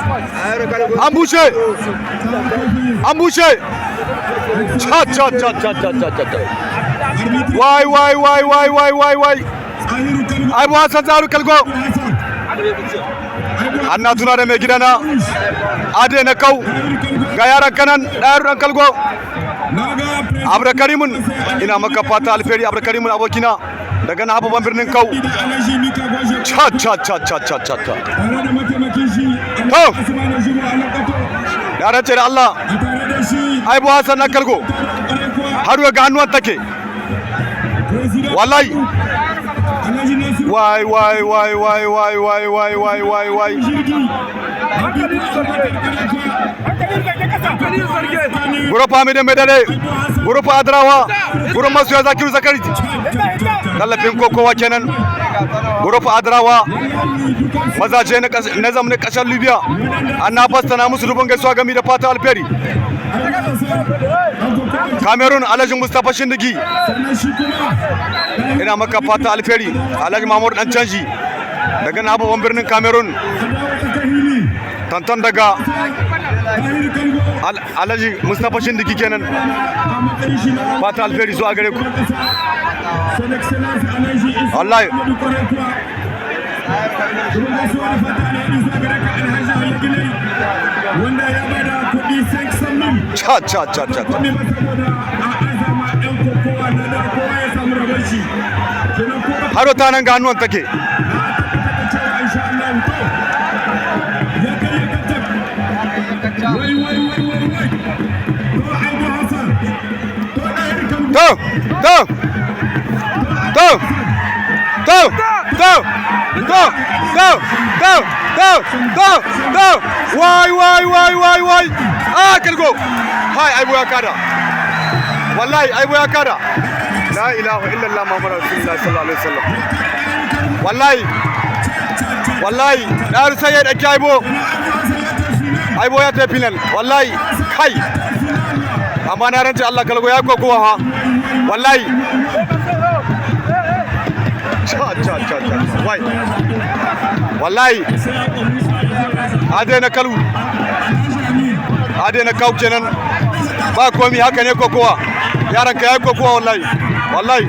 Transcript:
an bushe wai Aibu Hassan Zaru Kalgo Anna tuna da mai gidana Ade na kau ga yaran kanan ɗayar ɗan Kalgo Abra Karimun ina maka fata alferi Abra Karimun abokina daga na babban birnin kau cha to ya race da Allah Aibu Hassan na Kalgo har ga hannuwan take wallahi wai Gurupa Hamidin Medare Gurupa Adrawa Gurupa Masoya Zakiru Zakari tallafin kokowa kenan Gurupa Adrawa mazaje na zamanin kasar Libya an na fastana musu dubin gaisuwa gami da fata alferi Cameroon Alhaji Mustapha Shindigi ina maka fata alferi Alhaji Mahmud dan canji daga na babban birnin Cameroon tantan daga Alhaji Mustapha Shindigi kenan fata alferi zuwa gare ku wallahi cha haro ta nan ga hannuwan take go wai Kalgo hai Aibu ya kada wallahi Aibu ya kada la ilaha illallah muhammadur rasulullah sallallahu alaihi wasallam wallahi dar sai ya dake Aibu ya tafi final wallahi kai amma na rance Allah Kalgo ya kokowa ha wallahi cha wai wallahi ade na kau kenan ba komi haka ne kokowa yaran ka yayi kokowa wallahi